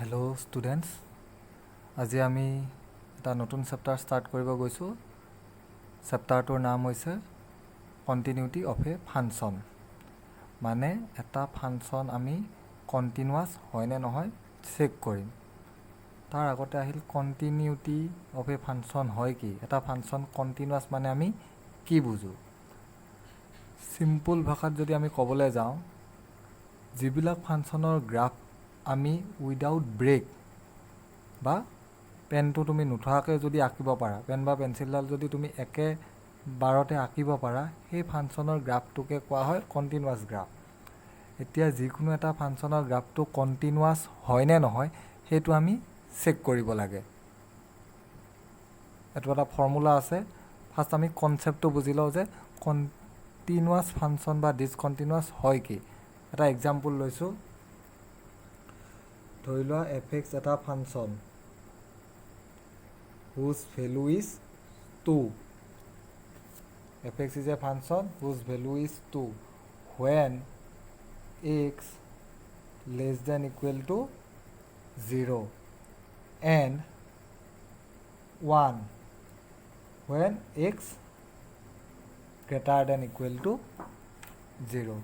Hello' students, আজি আমি এটা নতুন চেপ্টাৰ ষ্টাৰ্ট কৰিব গৈছোঁ। চেপ্টাৰটোৰ নাম হৈছে কণ্টিনিউটি অফ এ ফাংচন। মানে এটা ফাংচন আমি কণ্টিনিউৱাছ হয়নে নহয় চেক কৰিম। তাৰ আগতে আহিল কণ্টিনিউটি অফ এ ফাংচন হয় কি, এটা ফাংচন কণ্টিনিউৱাছ মানে আমি কি বুজোঁ। চিম্পুল ভাষাত যদি আমি ক'বলৈ যাওঁ, যিবিলাক ফাংচনৰ গ্ৰাফ আমি উইদাউট ব্ৰেক বা পেনটো তুমি নুঠোৱাকৈ যদি আঁকিব পাৰা, পেন বা পেঞ্চিলডাল যদি তুমি একেবাৰতে আঁকিব পাৰা, সেই ফাংচনৰ গ্ৰাফটোকে কোৱা হয় কণ্টিনিউৱাছ গ্ৰাফ। এতিয়া যিকোনো এটা ফাংচনৰ গ্ৰাফটো কণ্টিনিউৱাছ হয়নে নহয় সেইটো আমি চেক কৰিব লাগে। এইটো এটা ফৰ্মুলা আছে। ফাৰ্ষ্ট আমি কনচেপ্টটো বুজি লওঁ যে কণ্টিনিউৱাছ ফাংচন বা ডিছকণ্টিনিউৱাছ হয় কি। এটা এক্সাম্পল লৈছোঁ, ধৰি লোৱা f(x) এটা function whose value is 2. f(x) is a function whose value is 2 when x less than equal to 0 and 1 when x greater than equal to 0.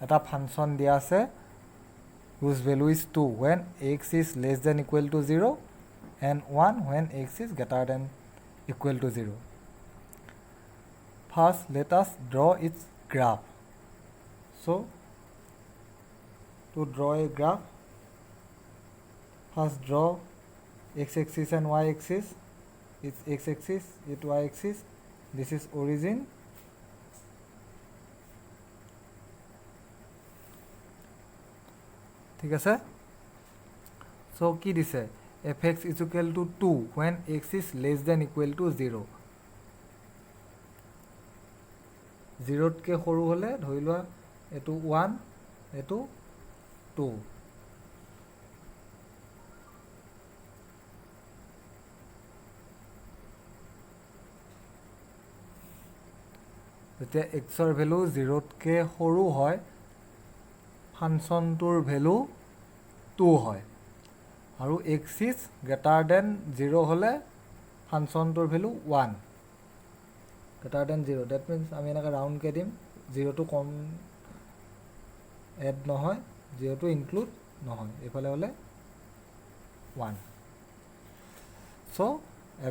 এটা ফাংচন দিয়া আছে whose value is 2 when x is less than equal to 0 and 1 when x is greater than equal to 0. First, let us draw its graph. So, to draw a graph, first draw x-axis and y-axis. It's x-axis, it's y-axis. This is origin. ঠিক আছে। So কি দিছে, f(x) is equal to 2 when x is less than equal to 0. 0তকৈ সৰু হ'লে ধৰি লোৱা এইটো 1, এইটো 2. যেতিয়া xৰ ভেলু 0তকৈ সৰু হয়, ফাংচনটোৰ ভেলু 2 হয়, আৰু x is greater than 0 হ'লে ফাংচনটোৰ value 1, greater than 0. That means আমি এনেকৈ ৰাউণ্ডকৈ দিম, 0টো কম এড নহয়, 0টো ইনক্লুড নহয়, এইফালে হ'লে 1. So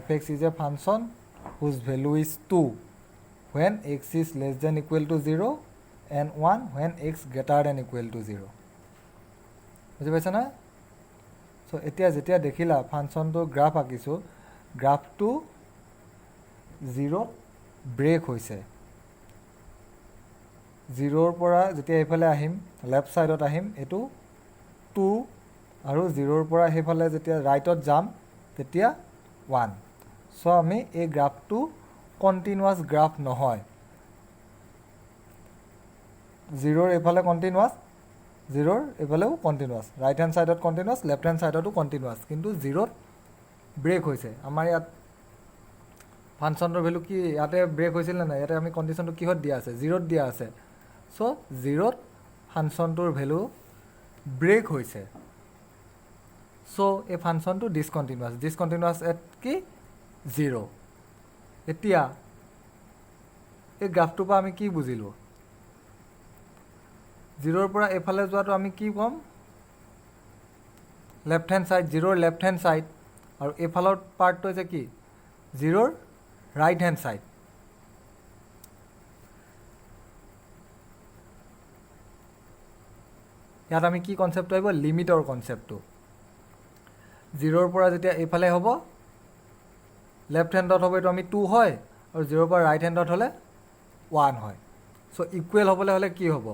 f(x) is a function whose value is 2 when x is less than equal to 0 and 1 when x greater than equal to 0. বুজি পাইছা না? চ' এতিয়া যেতিয়া দেখিলা ফাংচনটো গ্ৰাফ আঁকিছোঁ, গ্ৰাফটো 0ত ব্ৰেক হৈছে। 0ৰ পৰা যেতিয়া এইফালে আহিম, লেফ্ট ছাইডত আহিম, এইটো 2, আৰু 0ৰ পৰা সেইফালে যেতিয়া ৰাইটত যাম তেতিয়া 1. চ' আমি এই গ্ৰাফটো কণ্টিনিউৱাছ গ্ৰাফ নহয়। 0ৰ এইফালে কণ্টিনিউৱাছ, 0ৰ এইফালেও কণ্টিনিউৱাছ, ৰাইট হেণ্ড ছাইডত কণ্টিনিউৱাছ, লেফ্ট হেণ্ড ছাইডতো কণ্টিনিউৱাছ, কিন্তু 0ত ব্ৰেক হৈছে। আমাৰ ইয়াত ফাংচনটোৰ ভেলু কি ইয়াতে ব্ৰেক হৈছিল নে নাই? ইয়াতে আমি কণ্ডিশ্যনটো কিহত দিয়া আছে? 0ত দিয়া আছে। চ' 0ত ফাংচনটোৰ ভেলু ব্ৰেক হৈছে। চ' এই ফাংচনটো ডিছকণ্টিনিউৱাছ। ডিছকণ্টিনিউৱাছ এট কি? 0. এতিয়া এই গ্ৰাফটোৰ পৰা আমি কি বুজিলোঁ? 0ৰ পৰা এইফালে যোৱাটো আমি কি ক'ম? লেফ্ট হেণ্ড ছাইড, 0ৰ লেফ্ট হেণ্ড ছাইড, আৰু এইফালৰ পাৰ্টটো হৈছে কি? 0ৰ ৰাইট হেণ্ড ছাইড। ইয়াত আমি কি কনচেপ্টটো আহিব? লিমিটৰ কনচেপ্টটো। 0ৰ পৰা যেতিয়া এইফালে হ'ব, লেফ্ট হেণ্ডত হ'ব এইটো আমি 2 হয়, আৰু 0ৰ পৰা ৰাইট হেণ্ডত হ'লে 1 হয়। চ' ইকুৱেল হ'বলৈ হ'লে কি হ'ব?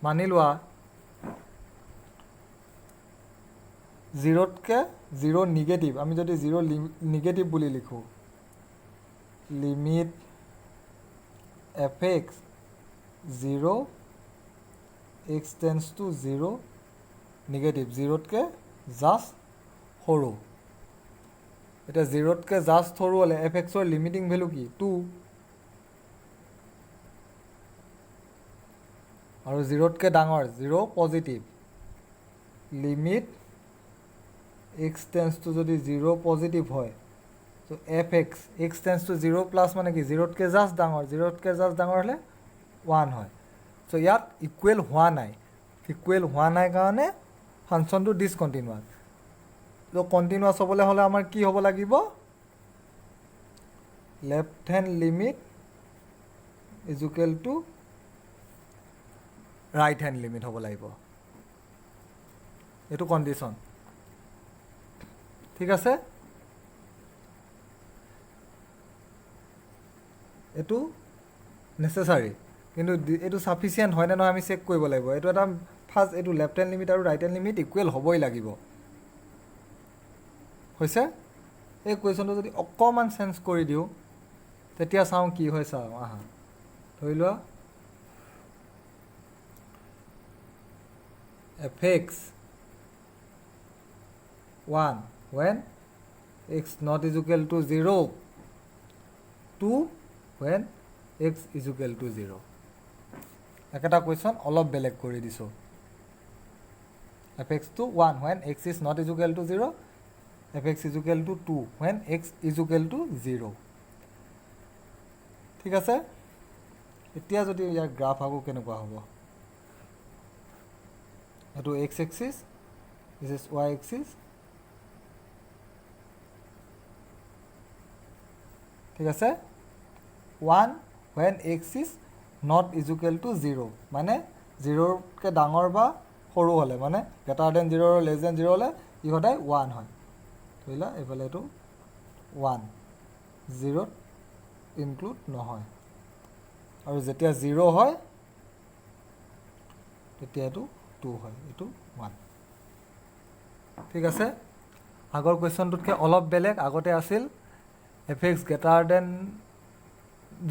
মানি লোৱা 0তকৈ 0 নিগেটিভ, আমি যদি 0 নিগেটিভ বুলি লিখোঁ, limit f(x) 0 x tends to 0 negative, 0তকৈ জাষ্ট সৰু। এতিয়া 0তকৈ জাষ্ট সৰু হ'লে f(x)ৰ লিমিটিং ভেলু কি? 2, আৰু 0তকৈ ডাঙৰ 0 positive, limit x tends two যদি 0 পজিটিভ হয় তো fx x tends to 0 plus মানে কি 0তকৈ জাষ্ট ডাঙৰ 0তকৈ জাষ্ট ডাঙৰ হ'লে 1 হয় চ' ইয়াত ইকুৱেল হোৱা নাই কাৰণে ফাংচনটো ডিছকণ্টিনিউৱাছ ত' কণ্টিনিউৱাছ হ'বলৈ হ'লে আমাৰ কি হ'ব লাগিব left hand limit is equal two right hand limit হ'ব লাগিব এইটো কণ্ডিশ্যন ঠিক আছে এইটো নেচেচাৰী কিন্তু এইটো ছাফিচিয়েণ্ট হয়নে নহয় আমি চেক কৰিব লাগিব এইটো এটা ফাৰ্ষ্ট এইটো লেফ্ট হেণ্ড লিমিট আৰু ৰাইট হেণ্ড লিমিট ইকুৱেল হ'বই লাগিব হৈছে এই কুৱেশ্যনটো যদি অকণমান চেঞ্জ কৰি দিওঁ তেতিয়া চাওঁ কি হয় চাওঁ আহা ধৰি লোৱা fx 1 when x not is equal to 0 2 when x is equal to 0 একটা কুৱেশ্যন অলপ বেলেগ কৰি দিছোঁ fx to 1 when x is not is equal to 0 fx is equal to 2 when x is equal to 0 ঠিক আছে এতিয়া যদি ইয়াৰ graph আকৌ কেনেকুৱা হ'ব এইটো x axis this is y axis ঠিক আছে 1 when x is not is equal to 0 মানে 0তকৈ ডাঙৰ বা সৰু হ'লে মানে গ্ৰেটাৰ দেন 0 আৰু লেছ দেন 0 হ'লে ই সদায় 1 হয় ধৰি লোৱা এইফালে এইটো 1 0ত ইনক্লুড নহয় আৰু যেতিয়া 0 হয় তেতিয়া এইটো 2 হয় এইটো 1 ঠিক আছে আগৰ কুৱেশ্যনটোতকৈ অলপ বেলেগ আগতে আছিল fx গ্ৰেটাৰ দেন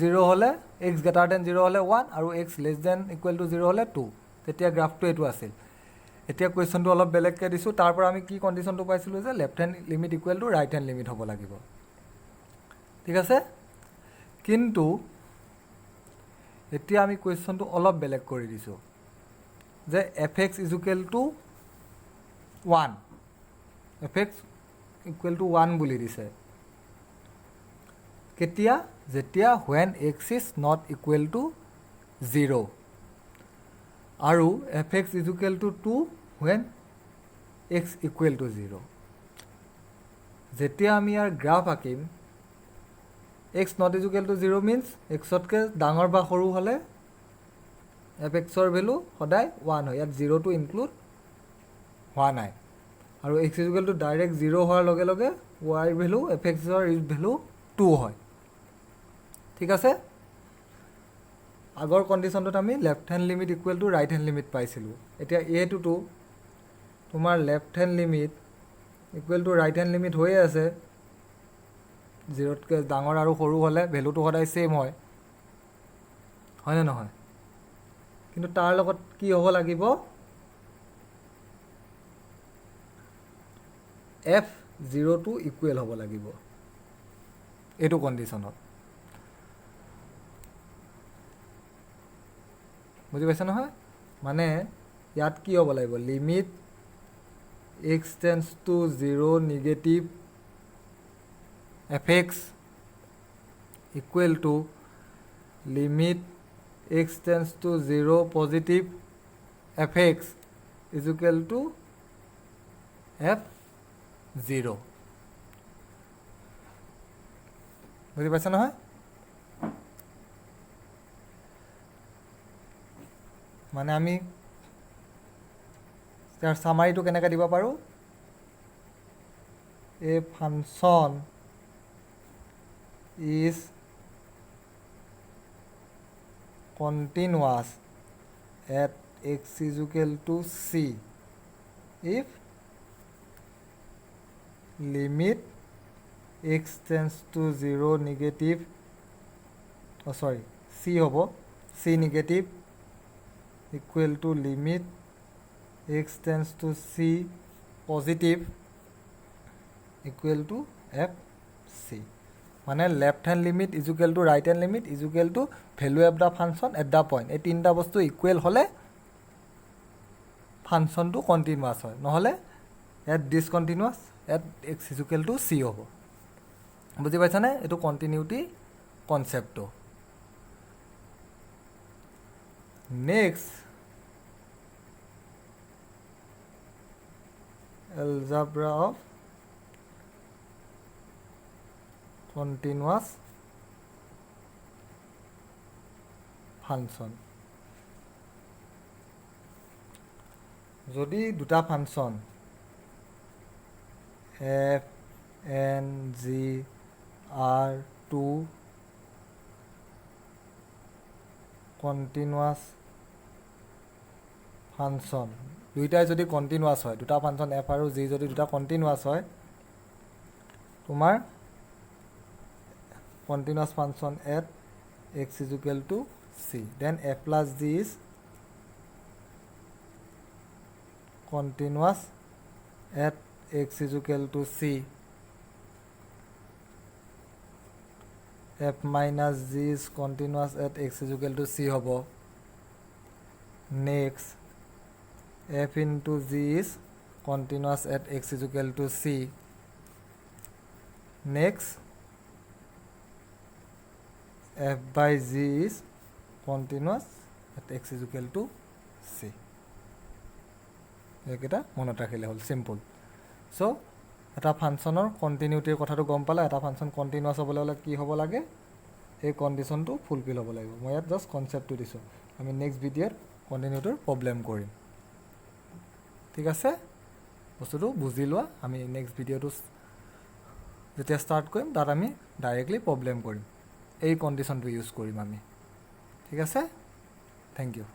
0 হ'লে x গ্ৰেটাৰ দেন 0 হ'লে 1 আৰু x less than equal to 0 হ'লে 2 তেতিয়া গ্ৰাফটো এইটো আছিল এতিয়া কুৱেশ্যনটো অলপ বেলেগকৈ দিছোঁ তাৰ পৰা আমি কি কণ্ডিশ্যনটো পাইছিলোঁ যে left hand limit equal to right hand limit হ'ব লাগিব ঠিক আছে কিন্তু এতিয়া আমি কুৱেশ্যনটো অলপ বেলেগ কৰি দিছোঁ যে fx is equal two 1 fx equal to 1 বুলি দিছে কেতিয়া যেতিয়া when x is not equal to 0 আৰু fx is equal to 2 when x equal to 0 যেতিয়া আমি ইয়াৰ গ্ৰাফ আঁকিম x not is equal to 0 means xতকৈ ডাঙৰ বা সৰু হ'লে fxৰ ভেলু সদায় 1 হয় ইয়াত 0টো ইনক্লুড হোৱা নাই আৰু x is equal to direct 0 হোৱাৰ লগে লগে y ভেলু fxৰ ভেলু 2 হয় ঠিক আছে আগৰ কণ্ডিশ্যনটোত আমি left hand limit equal to right hand limit পাইছিলোঁ এতিয়া এইটোতো তোমাৰ left hand limit equal to right hand limit হৈয়ে আছে 0তকৈ ডাঙৰ আৰু সৰু হ'লে ভেলুটো সদায় ছেইম হয় হয়নে নহয় কিন্তু তাৰ লগত কি হ'ব লাগিব f0টো ইকুৱেল হ'ব লাগিব এইটো কণ্ডিশ্যনত বুজি পাইছে নহয় মানে ইয়াত কি হ'ব লাগিব limit x tends to 0 negative fx equal to limit x tends to 0 positive fx is equal two f0 বুজি পাইছে নহয় মানে আমি তাৰ সামাৰিটো কেনেকৈ দিব পাৰোঁ a function is continuous at x is equal to c if limit x tends to 0 negative c হ'ব c negative equal to limit x tends to c positive equal to fc মানে left hand limit is equal two right hand limit is equal two value of the function at the point এই তিনিটা বস্তু equal হ'লে ফাংচনটো continuous হয় নহ'লে ইয়াত discontinuous at X is equal to C হ'ব। বুজি পাইছানে? এইটো কণ্টিনিউটি কনচেপ্টটো। Next algebra of continuous function. যদি দুটা function f n g r two continuous function, দুইটাই যদি কন্টিনিউয়াস হয়, দুটা ফাংশন f আৰু g যদি দুটা কন্টিনিউয়াস হয়, তোমাৰ continuous function at x is equal to c, then f plus g is continuous at x is equal to c, f minus g is continuous at x is equal to c হ'ব। next f into g is continuous at x is equal to c, next f by g is continuous at x is equal to c। এইকেইটা মনত ৰাখিলে হ'ল, simple. চ' এটা ফাংচনৰ কণ্টিনিউটিৰ কথাটো গম পালে, এটা ফাংচন কণ্টিনিউৱাছ হ'বলৈ হ'লে কি হ'ব লাগে, এই কণ্ডিশ্যনটো ফুলফিল হ'ব লাগিব। মই ইয়াত জাষ্ট কনচেপ্টটো দিছোঁ, আমি নেক্সট ভিডিঅ'ত কণ্টিনিউটিৰ প্ৰব্লেম কৰিম। ঠিক আছে, বস্তুটো বুজি লোৱা। আমি নেক্সট ভিডিঅ'টো যেতিয়া ষ্টাৰ্ট কৰিম তাত আমি ডাইৰেক্টলি প্ৰব্লেম কৰিম, এই কণ্ডিশ্যনটো ইউজ কৰিম আমি। ঠিক আছে, থেংক ইউ।